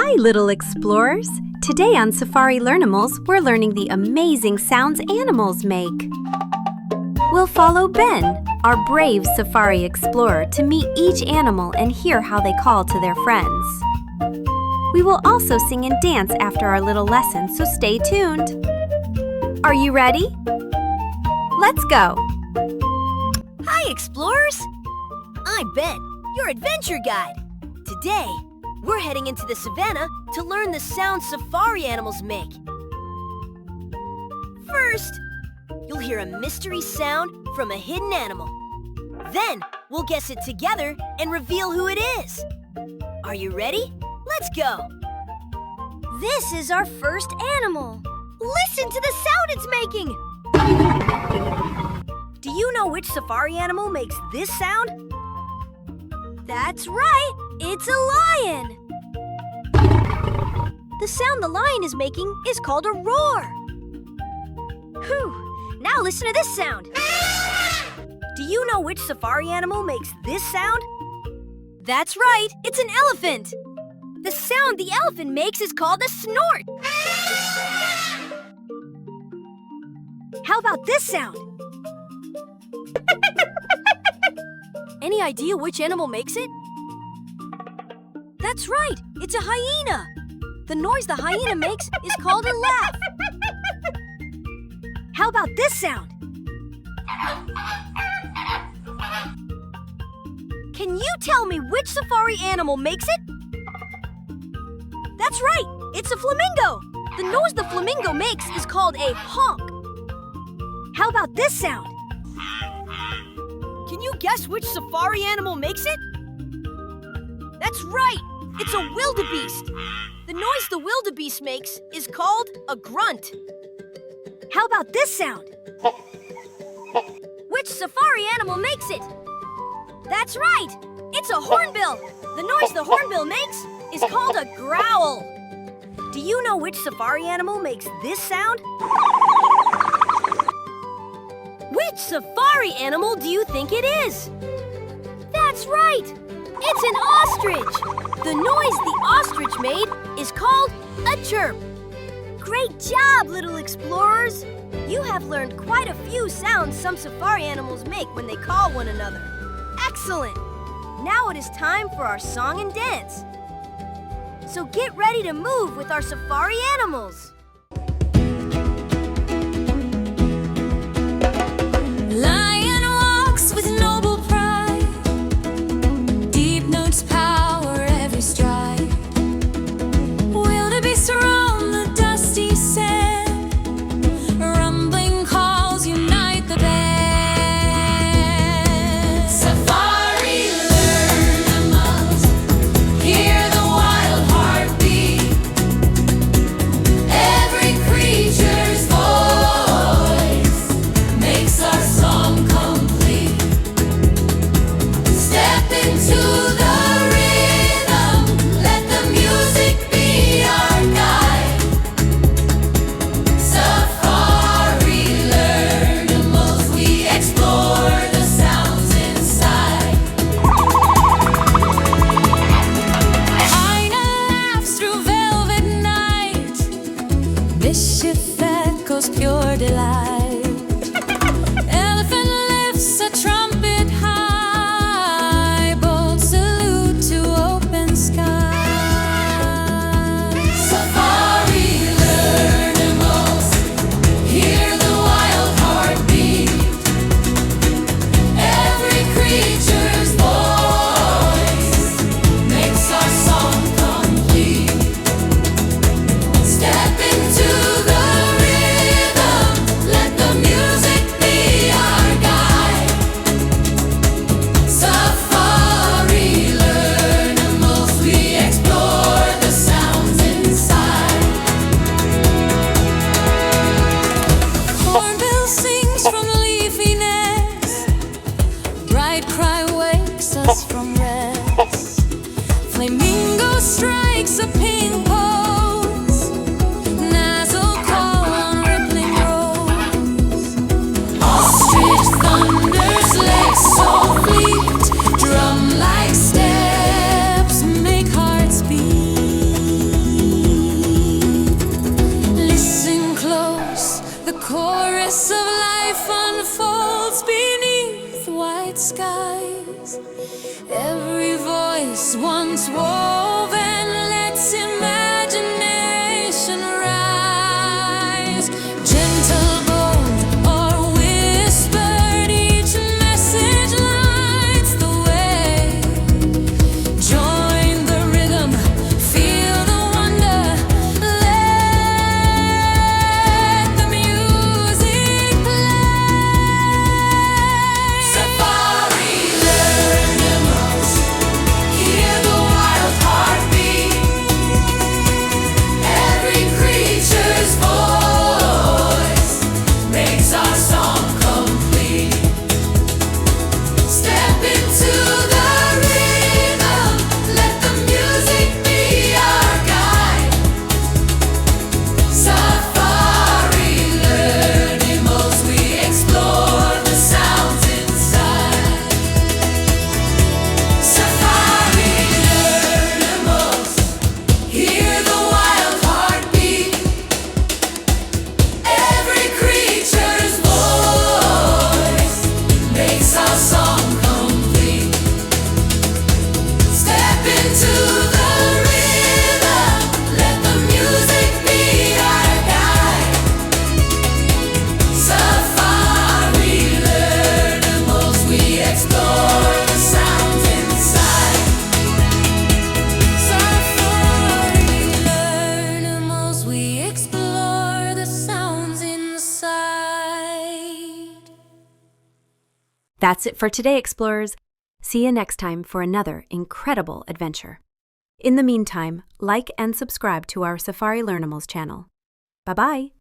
Hi, little explorers! Today on Safari Learnimals, we're learning the amazing sounds animals make. We'll follow Ben, our brave safari explorer, to meet each animal and hear how they call to their friends. We will also sing and dance after our little lesson, so stay tuned. Are you ready? Let's go! Hi, explorers! I'm Ben, your adventure guide. Today, we're heading into the savannah to learn the sounds safari animals make. First, you'll hear a mystery sound from a hidden animal. Then, we'll guess it together and reveal who it is. Are you ready? Let's go! This is our first animal. Listen to the sound it's making! Do you know which safari animal makes this sound? That's right! It's a lion! The sound the lion is making is called a roar. Whew! Now listen to this sound. Do you know which safari animal makes this sound? That's right! It's an elephant! The sound the elephant makes is called a snort. How about this sound? Any idea which animal makes it? That's right! It's a hyena! The noise the hyena makes is called a laugh. How about this sound? Can you tell me which safari animal makes it? That's right! It's a flamingo! The noise the flamingo makes is called a honk. How about this sound? Can you guess which safari animal makes it? That's right! It's a wildebeest! The noise the wildebeest makes is called a grunt. How about this sound? Which safari animal makes it? That's right! It's a hornbill! The noise the hornbill makes is called a growl. Do you know which safari animal makes this sound? Which safari animal do you think it is? That's right! It's an ostrich! The noise the ostrich made is called a chirp. Great job, little explorers! You have learned quite a few sounds some safari animals make when they call one another. Excellent! Now it is time for our song and dance. So get ready to move with our safari animals. Lion walks with noble pride. Deep notes power every stride. Wildebeest roam the dusty sand. Rumbling calls unite the band. Safari Learnimals, hear the wild heartbeat. skies. Every voice once woven lets imagination rise. Gentle, bold, or whispered, each message lights the way. Join the rhythm, feel the wonder. Let the music play. Safari Learnimals, hear the wild heartbeat. Every creature's voice makes our song complete. Step into the rhythm, let the music be our guide. Safari Learnimals, we explore the sounds inside. Safari Learnimals, hear the wild heartbeat. Every creature's voice makes our song complete. Step into the rhythm, let the music be our guide. Safari Learnimals, we explore the sounds inside. Safari Learnimals, we explore the sounds inside. That's it for today, explorers. See you next time for another incredible adventure. In the meantime, like and subscribe to our Safari Learnimals channel. Bye-bye.